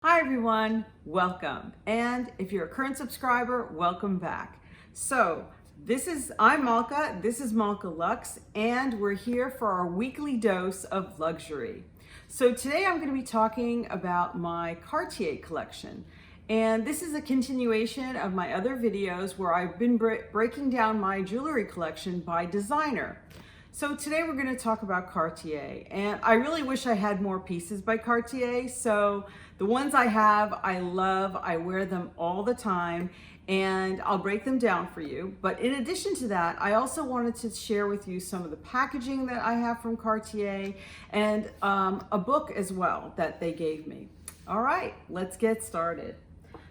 Hi everyone, welcome. And if you're a current subscriber, welcome back. I'm Malka, this is Malka Lux, and we're here for our weekly dose of luxury. So today I'm going to be talking about my Cartier collection. And this is a continuation of my other videos where I've been breaking down my jewelry collection by designer. So today we're going to talk about Cartier, and I really wish I had more pieces by Cartier. So the ones I have, I love, I wear them all the time, and I'll break them down for you. But in addition to that, I also wanted to share with you some of the packaging that I have from Cartier and a book as well that they gave me. All right, let's get started.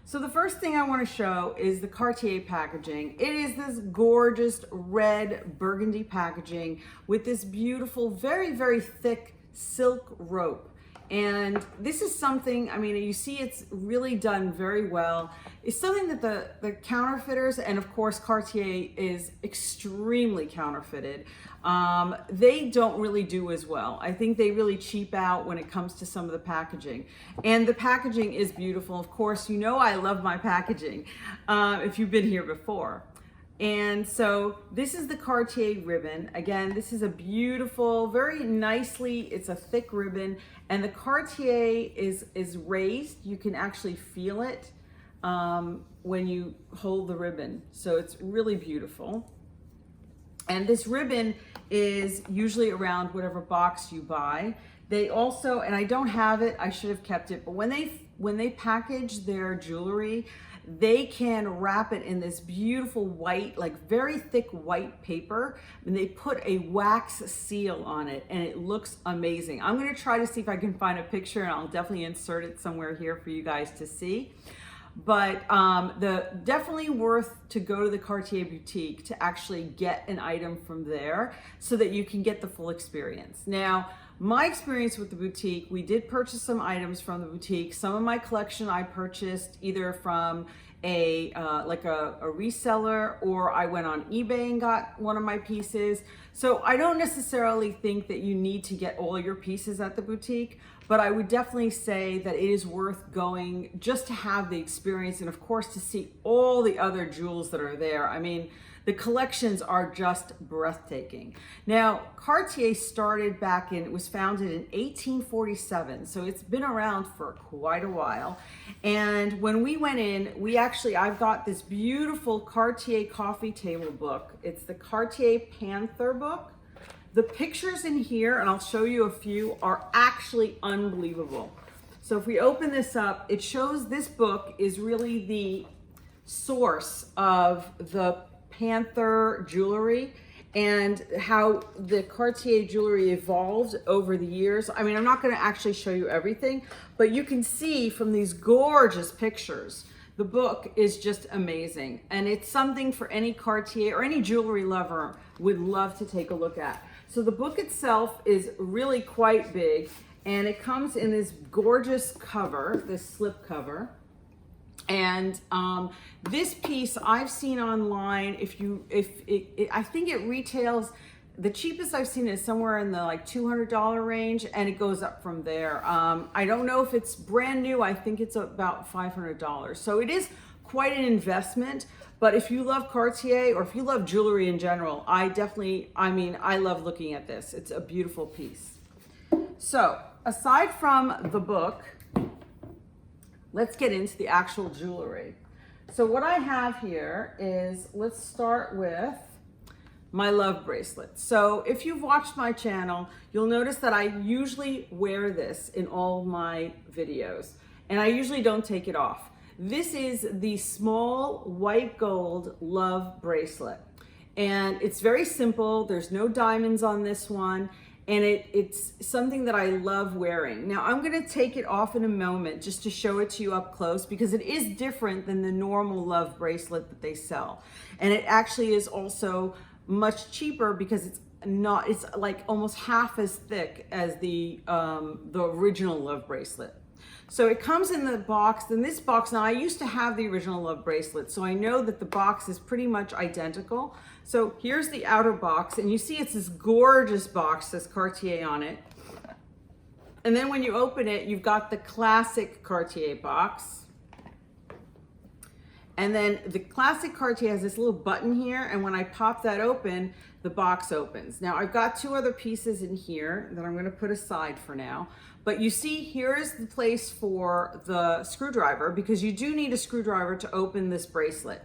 So the first thing I want to show is the Cartier packaging. It is this gorgeous red burgundy packaging with this beautiful, very, very thick silk rope. And this is something, I mean, you see it's really done very well. It's something that the counterfeiters, and of course Cartier is extremely counterfeited, they don't really do as well. I think they really cheap out when it comes to some of the packaging. And the packaging is beautiful. Of course, you know I love my packaging if you've been here before. And so this is the Cartier ribbon. Again, this is a beautiful, very nicely, it's a thick ribbon, and the Cartier is raised. You can actually feel it when you hold the ribbon. So it's really beautiful. And this ribbon is usually around whatever box you buy. They also, and I don't have it, I should have kept it, but when they package their jewelry, they can wrap it in this beautiful white, like very thick white paper, and they put a wax seal on it, and it looks amazing. I'm gonna try to see if I can find a picture, and I'll definitely insert it somewhere here for you guys to see. But definitely worth to go to the Cartier boutique to actually get an item from there so that you can get the full experience. Now, my experience with the boutique, we did purchase some items from the boutique. Some of my collection I purchased either from a reseller, or I went on eBay and got one of my pieces. So I don't necessarily think that you need to get all your pieces at the boutique, but I would definitely say that it is worth going just to have the experience, and of course to see all the other jewels that are there. I mean, the collections are just breathtaking. Now, Cartier started back in, it was founded in 1847, so it's been around for quite a while. And when we went in, I've got this beautiful Cartier coffee table book. It's the Cartier Panther book. The pictures in here, and I'll show you a few, are actually unbelievable. So if we open this up, it shows this book is really the source of the Panther jewelry and how the Cartier jewelry evolved over the years. I mean, I'm not going to actually show you everything, but you can see from these gorgeous pictures, the book is just amazing. And it's something for any Cartier or any jewelry lover would love to take a look at. So the book itself is really quite big, and it comes in this gorgeous cover, this slip cover. And this piece I've seen online, I think it retails, the cheapest I've seen is somewhere in the like $200 range, and it goes up from there. I don't know if it's brand new. I think it's about $500. So it is quite an investment, but if you love Cartier or if you love jewelry in general, I love looking at this. It's a beautiful piece. So aside from the book, let's get into the actual jewelry. So what I have here is, let's start with my love bracelet. So if you've watched my channel, you'll notice that I usually wear this in all my videos, and I usually don't take it off. This is the small white gold love bracelet, and it's very simple. There's no diamonds on this one. And it's something that I love wearing. Now I'm gonna take it off in a moment just to show it to you up close, because it is different than the normal love bracelet that they sell. And it actually is also much cheaper because it's like almost half as thick as the original love bracelet. So it comes in the box. In this box, now I used to have the original love bracelet, so I know that the box is pretty much identical. So here's the outer box, and you see it's this gorgeous box, says Cartier on it. And then when you open it, you've got the classic Cartier box. And then the classic Cartier has this little button here, and when I pop that open, the box opens. Now I've got two other pieces in here that I'm gonna put aside for now. But you see, here is the place for the screwdriver, because you do need a screwdriver to open this bracelet.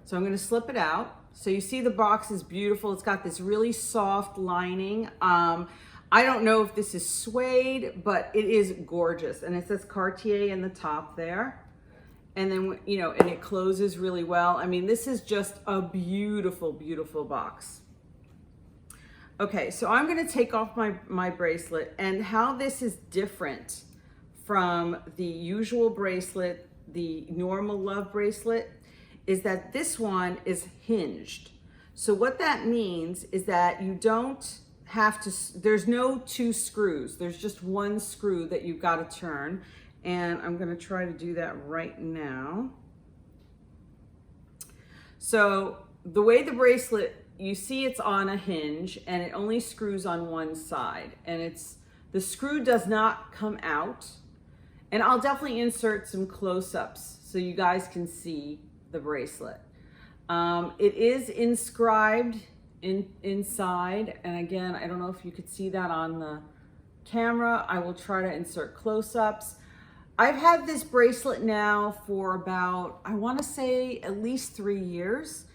So I'm gonna slip it out. So you see the box is beautiful. It's got this really soft lining. I don't know if this is suede, but it is gorgeous. And it says Cartier in the top there. And then, you know, and it closes really well. I mean, this is just a beautiful, beautiful box. Okay, so I'm gonna take off my bracelet, and how this is different from the usual bracelet, the normal love bracelet, is that this one is hinged. So what that means is that you don't have to, there's no two screws. There's just one screw that you've got to turn. And I'm gonna try to do that right now. So the way the bracelet, you see it's on a hinge and it only screws on one side, and the screw does not come out. And I'll definitely insert some close-ups so you guys can see the bracelet. It is inscribed inside, and again, I don't know if you could see that on the camera. I will try to insert close-ups. I've had this bracelet now for about, I want to say at least 3 years,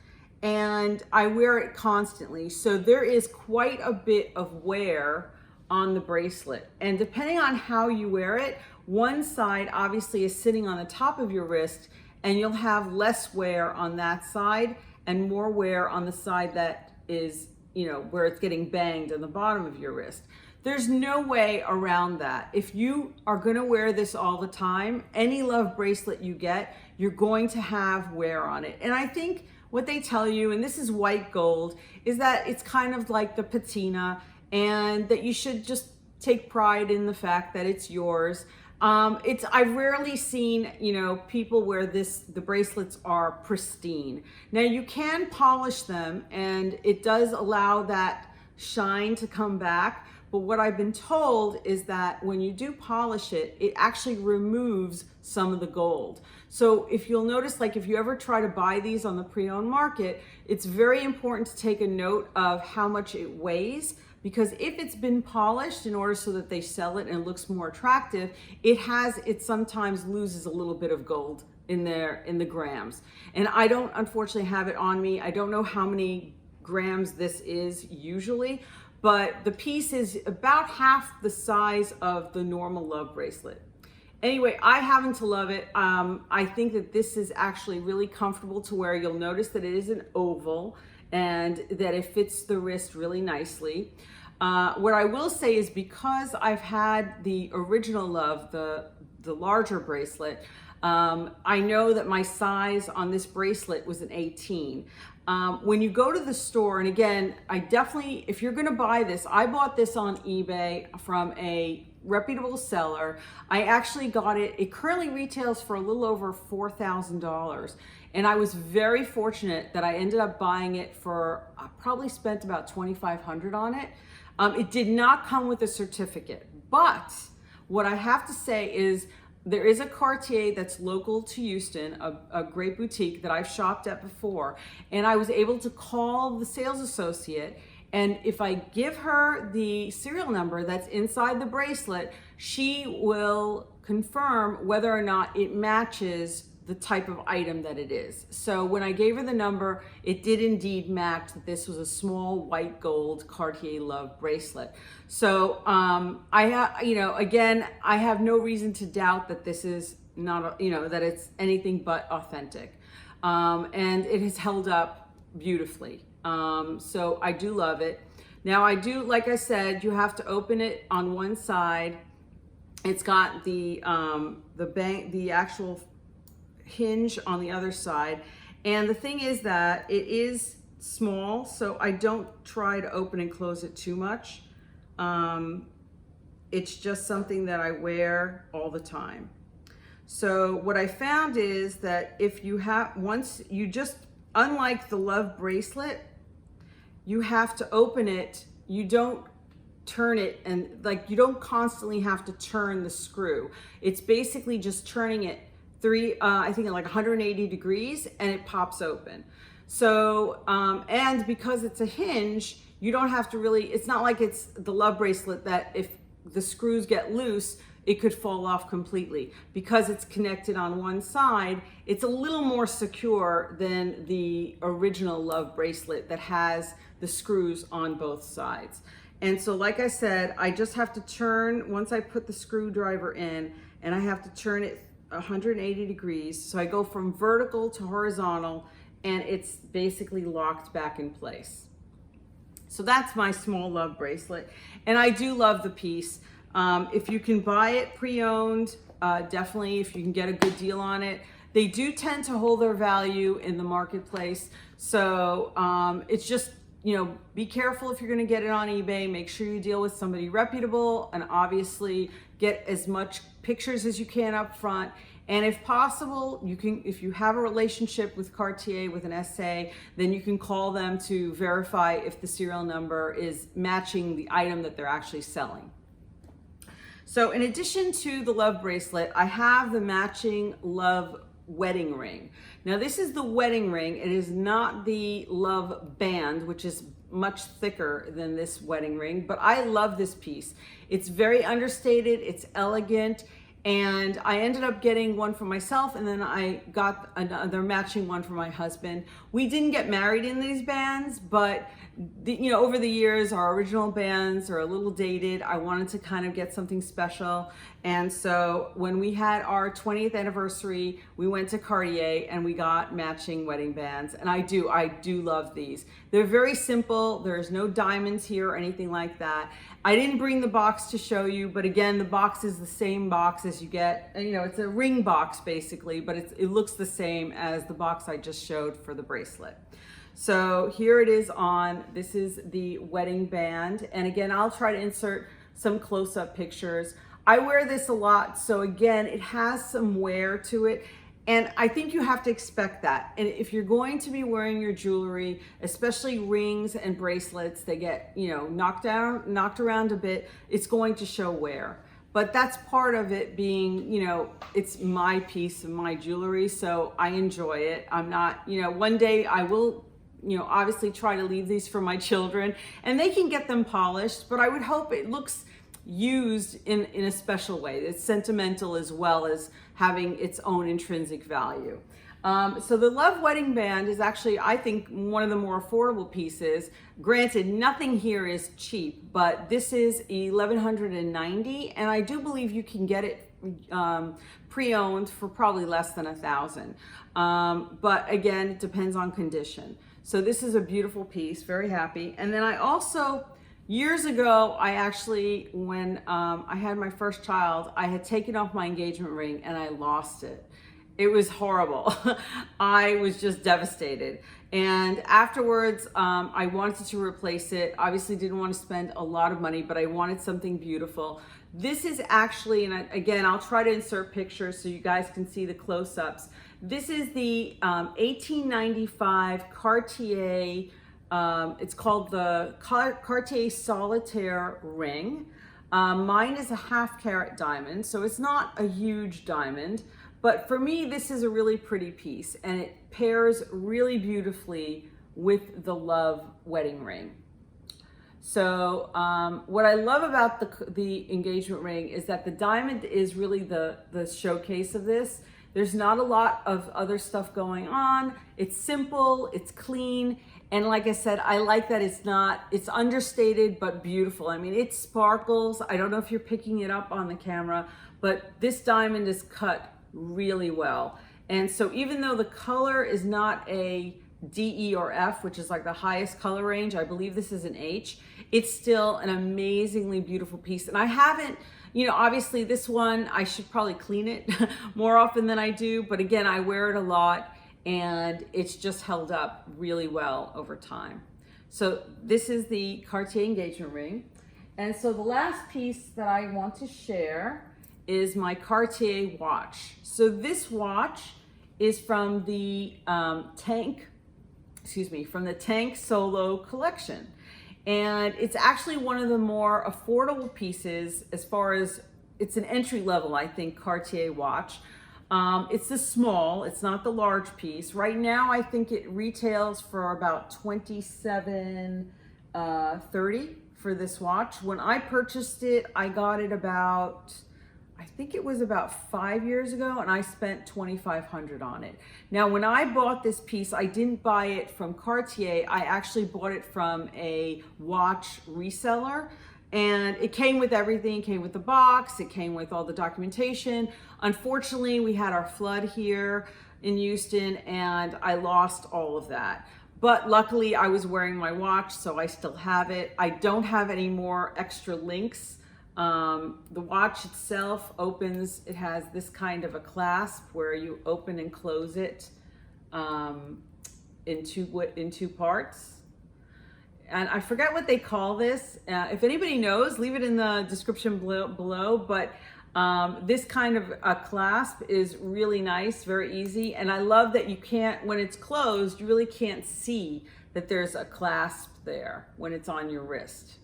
and I wear it constantly. So there is quite a bit of wear on the bracelet. And depending on how you wear it, one side obviously is sitting on the top of your wrist, and you'll have less wear on that side and more wear on the side that is, you know, where it's getting banged on the bottom of your wrist. There's no way around that. If you are gonna wear this all the time, any love bracelet you get, you're going to have wear on it. And I think what they tell you, and this is white gold, is that it's kind of like the patina, and that you should just take pride in the fact that it's yours. I've rarely seen, you know, people where the bracelets are pristine. Now you can polish them, and it does allow that shine to come back. But what I've been told is that when you do polish it, it actually removes some of the gold. So if you'll notice, like if you ever try to buy these on the pre-owned market, it's very important to take a note of how much it weighs, because if it's been polished in order so that they sell it and it looks more attractive, it sometimes loses a little bit of gold in there in the grams. And I don't unfortunately have it on me. I don't know how many grams this is usually, but the piece is about half the size of the normal love bracelet. Anyway, I happen to love it. I think that this is actually really comfortable to wear. You'll notice that it is an oval and that it fits the wrist really nicely. What I will say is, because I've had the original love, the larger bracelet, I know that my size on this bracelet was an 18. When you go to the store, and again, if you're gonna buy this, I bought this on eBay from a reputable seller. I actually got it currently retails for a little over $4,000. And I was very fortunate that I ended up buying it for, I probably spent about $2,500 on it. It did not come with a certificate, but what I have to say is, there is a Cartier that's local to Houston, a great boutique that I've shopped at before, and I was able to call the sales associate, and if I give her the serial number that's inside the bracelet, she will confirm whether or not it matches the type of item that it is. So when I gave her the number, it did indeed match that this was a small white gold Cartier love bracelet. So again, I have no reason to doubt that this is not, that it's anything but authentic. And it has held up beautifully. So I do love it. Now like I said, you have to open it on one side. It's got the actual hinge on the other side, and the thing is that it is small, so I don't try to open and close it too much. It's just something that I wear all the time. So what I found is that if you unlike the love bracelet, you have to open it. You don't turn it, and like you don't constantly have to turn the screw. It's basically just turning it I think like 180 degrees, and it pops open. So, and because it's a hinge, you don't have to really, it's not like it's the love bracelet that if the screws get loose, it could fall off completely. Because it's connected on one side, it's a little more secure than the original love bracelet that has the screws on both sides. And so like I said, I just have to turn, once I put the screwdriver in, and I have to turn it 180 degrees. So I go from vertical to horizontal, and it's basically locked back in place. So that's my small love bracelet. And I do love the piece. If you can buy it pre-owned, definitely, if you can get a good deal on it. They do tend to hold their value in the marketplace. So it's just, you know, be careful if you're going to get it on eBay. Make sure you deal with somebody reputable, and obviously get as much pictures as you can up front. And if possible, you can, if you have a relationship with Cartier, with an SA, then you can call them to verify if the serial number is matching the item that they're actually selling. So in addition to the love bracelet, I have the matching love wedding ring. Now this is the wedding ring. It is not the love band, which is much thicker than this wedding ring, but I love this piece. It's very understated, it's elegant, and I ended up getting one for myself, and then I got another matching one for my husband. We didn't get married in these bands, but you know, over the years, our original bands are a little dated. I wanted to kind of get something special. And so when we had our 20th anniversary, we went to Cartier and we got matching wedding bands. And I do love these. They're very simple. There's no diamonds here or anything like that. I didn't bring the box to show you, but again, the box is the same box as you get. You know, it's a ring box basically, but it looks the same as the box I just showed for the bracelet. So here it is on, this is the wedding band. And again, I'll try to insert some close-up pictures. I wear this a lot, so again, it has some wear to it. And I think you have to expect that. And if you're going to be wearing your jewelry, especially rings and bracelets, they get, you know, knocked around a bit, it's going to show wear. But that's part of it being, you know, it's my piece of my jewelry, so I enjoy it. I'm not, you know, one day I will, you know, obviously try to leave these for my children, and they can get them polished, but I would hope it looks used in a special way. It's sentimental as well as having its own intrinsic value. So the Love Wedding Band is actually, I think, one of the more affordable pieces. Granted, nothing here is cheap, but this is $1,190, and I do believe you can get it pre-owned for probably less than $1,000. But again, it depends on condition. So this is a beautiful piece, very happy. And then I also, years ago, I actually, when I had my first child, I had taken off my engagement ring and I lost it. It was horrible. I was just devastated. And afterwards, I wanted to replace it. Obviously didn't want to spend a lot of money, but I wanted something beautiful. This is actually, and again, I'll try to insert pictures so you guys can see the close-ups. This is the 1895 Cartier, it's called the Cartier Solitaire ring. Mine is a 1/2 carat diamond, so it's not a huge diamond. But for me, this is a really pretty piece, and it pairs really beautifully with the Love wedding ring. So what I love about the engagement ring is that the diamond is really the showcase of this. There's not a lot of other stuff going on. It's simple, it's clean, and like I said, I like that it's understated but beautiful. I mean, it sparkles. I don't know if you're picking it up on the camera, but this diamond is cut really well. And so even though the color is not a D, E, or F, which is like the highest color range, I believe this is an H, it's still an amazingly beautiful piece. And I haven't, you know, obviously this one, I should probably clean it more often than I do, but again, I wear it a lot and it's just held up really well over time. So this is the Cartier engagement ring. And so the last piece that I want to share is my Cartier watch. So this watch is from the Tank Solo collection. And it's actually one of the more affordable pieces as far as it's an entry level, I think, Cartier watch. It's the small, it's not the large piece. Right now, I think it retails for about $27.30 for this watch. When I purchased it, I got it about, I think it was about 5 years ago, and I spent $2,500 on it. Now, when I bought this piece, I didn't buy it from Cartier. I actually bought it from a watch reseller, and it came with everything. It came with the box, it came with all the documentation. Unfortunately, we had our flood here in Houston, and I lost all of that. But luckily, I was wearing my watch, so I still have it. I don't have any more extra links. The watch itself opens, it has this kind of a clasp where you open and close it in two parts. And I forget what they call this. If anybody knows, leave it in the description below. But this kind of a clasp is really nice, very easy. And I love that you can't, when it's closed, you really can't see that there's a clasp there when it's on your wrist.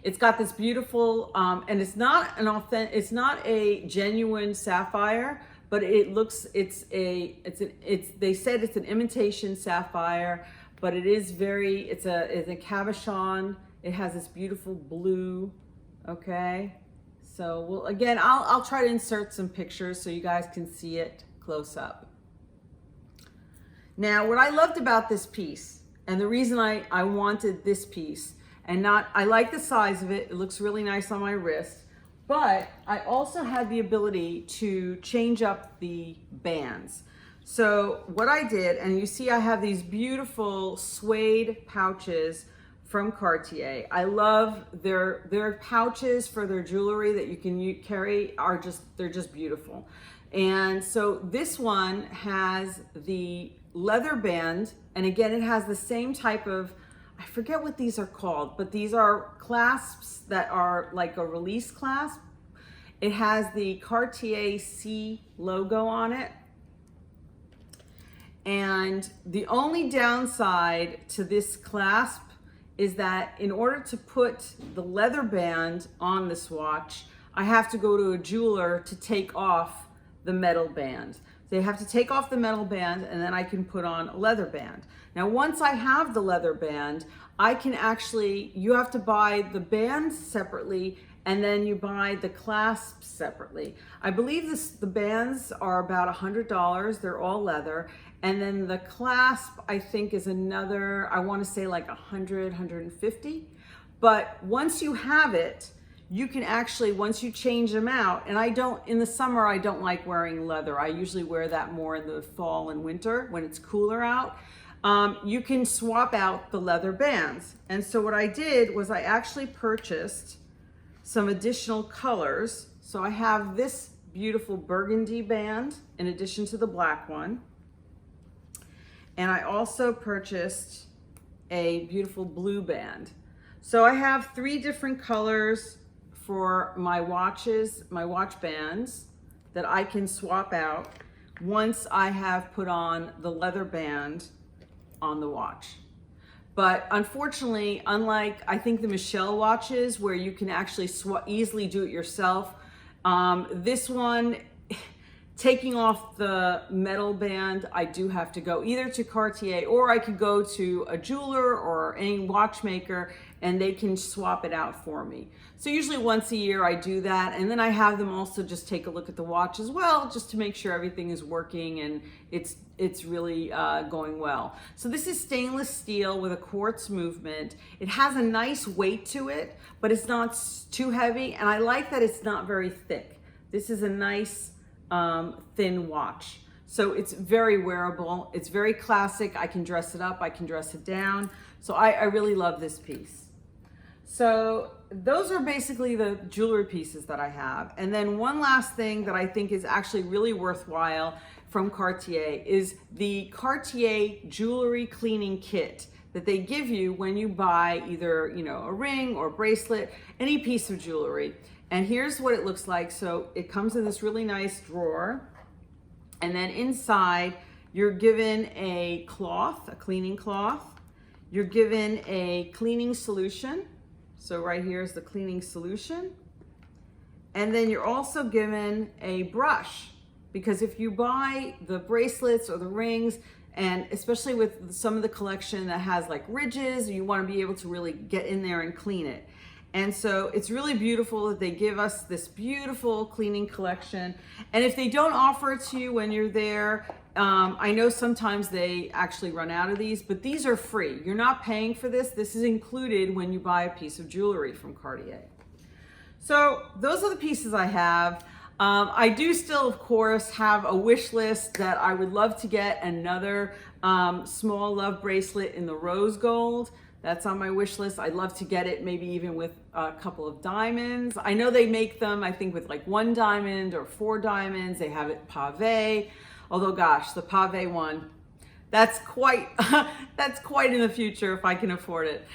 It's got this beautiful, and it's not a genuine sapphire, but it looks, they said it's an imitation sapphire, but it is very, it's a cabochon. It has this beautiful blue, okay? So, well, again, I'll try to insert some pictures so you guys can see it close up. Now, what I loved about this piece, and the reason I wanted this piece, I like the size of it. It looks really nice on my wrist, but I also had the ability to change up the bands. So what I did, and you see I have these beautiful suede pouches from Cartier. I love their pouches for their jewelry that you can carry they're just beautiful. And so this one has the leather band, and again, it has the same type of, I forget what these are called, but these are clasps that are like a release clasp. It has the Cartier C logo on it. And the only downside to this clasp is that in order to put the leather band on this watch, I have to go to a jeweler to take off the metal band. They have to take off the metal band, and then I can put on a leather band. Now, once I have the leather band, I can actually, you have to buy the bands separately, and then you buy the clasps separately. I believe the bands are about $100. They're all leather. And then the clasp, I think, is another, I want to say like 100, 150. But once you have it, you can actually, once you change them out, and in the summer, I don't like wearing leather. I usually wear that more in the fall and winter when it's cooler out. You can swap out the leather bands. And so what I did was I actually purchased some additional colors. So I have this beautiful burgundy band in addition to the black one. And I also purchased a beautiful blue band. So I have 3 different colors for my watches, my watch bands that I can swap out once I have put on the leather band on the watch. But unfortunately, unlike I think the Michelle watches where you can actually easily do it yourself, this one, taking off the metal band, I do have to go either to Cartier, or I could go to a jeweler or any watchmaker and they can swap it out for me. So usually once a year I do that, and then I have them also just take a look at the watch as well, just to make sure everything is working and it's really going well. So this is stainless steel with a quartz movement. It has a nice weight to it, but it's not too heavy, and I like that it's not very thick. This is a nice thin watch. So it's very wearable. It's very classic. I can dress it up. I can dress it down. So I really love this piece. So those are basically the jewelry pieces that I have. And then one last thing that I think is actually really worthwhile from Cartier is the Cartier jewelry cleaning kit that they give you when you buy either, a ring or bracelet, any piece of jewelry. And here's what it looks like. So it comes in this really nice drawer. And then inside, you're given a cloth, a cleaning cloth. You're given a cleaning solution. So right here is the cleaning solution. And then you're also given a brush, because if you buy the bracelets or the rings, and especially with some of the collection that has like ridges, you want to be able to really get in there and clean it. And so it's really beautiful that they give us this beautiful cleaning collection. And if they don't offer it to you when you're there, I know sometimes they actually run out of these, but these are free. You're not paying for this. This is included when you buy a piece of jewelry from Cartier. So those are the pieces I have. I do still, of course, have a wish list that I would love to get another small love bracelet in the rose gold. That's on my wish list. I'd love to get it maybe even with a couple of diamonds. I know they make them, I think, with like 1 diamond or 4 diamonds. They have it pave. Although, gosh, the pave one, that's quite in the future if I can afford it.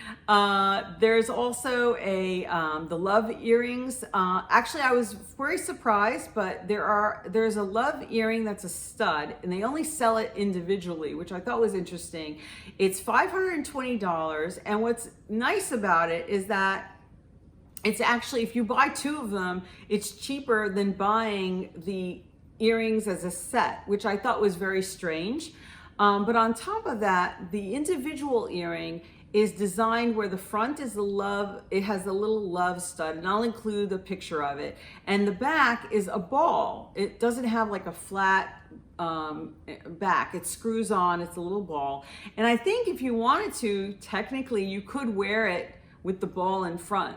There's also the love earrings. Actually, I was very surprised, but there's a love earring that's a stud, and they only sell it individually, which I thought was interesting. It's $520, and what's nice about it is that it's actually, if you buy 2 of them, it's cheaper than buying the earrings as a set, which I thought was very strange. But on top of that, the individual earring is designed where the front is the love, it has a little love stud, and I'll include a picture of it. And the back is a ball. It doesn't have like a flat back. It screws on, it's a little ball. And I think if you wanted to, technically you could wear it with the ball in front.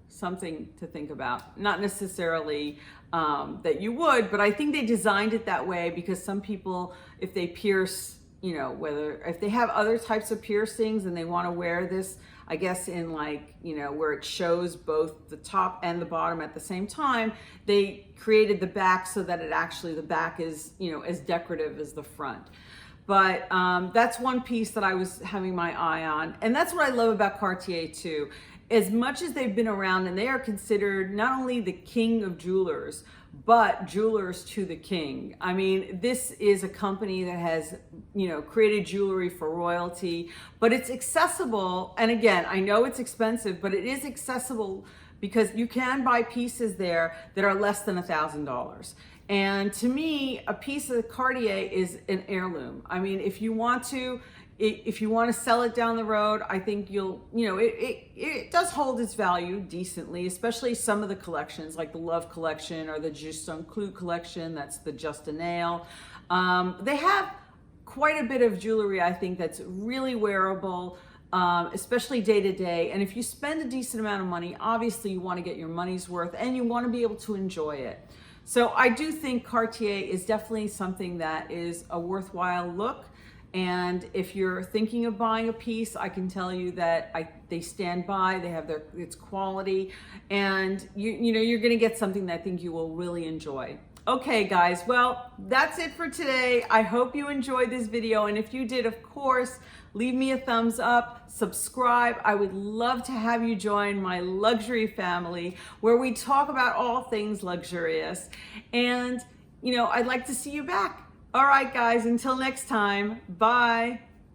Something to think about. Not necessarily that you would, but I think they designed it that way because some people, if they pierce, you know, if they have other types of piercings and they want to wear this, I guess in like, you know, where it shows both the top and the bottom at the same time, they created the back so that the back is, you know, as decorative as the front. But that's one piece that I was having my eye on. And that's what I love about Cartier too. As much as they've been around, and they are considered not only the king of jewelers, but jewelers to the king. I mean, this is a company that has, you know, created jewelry for royalty, but it's accessible. And again, I know it's expensive, but it is accessible because you can buy pieces there that are less than $1,000. And to me, a piece of Cartier is an heirloom. I mean, if you want to sell it down the road, I think it does hold its value decently, especially some of the collections like the Love collection or the Justin Clou collection, that's the Just a Nail. They have quite a bit of jewelry, I think, that's really wearable, especially day to day. And if you spend a decent amount of money, obviously you want to get your money's worth and you want to be able to enjoy it. So I do think Cartier is definitely something that is a worthwhile look. And if you're thinking of buying a piece, I can tell you that they stand by, they have its quality, and you're gonna get something that I think you will really enjoy. Okay guys, well, that's it for today. I hope you enjoyed this video, and if you did, of course, leave me a thumbs up, subscribe. I would love to have you join my luxury family where we talk about all things luxurious, and I'd like to see you back. All right, guys, until next time, bye.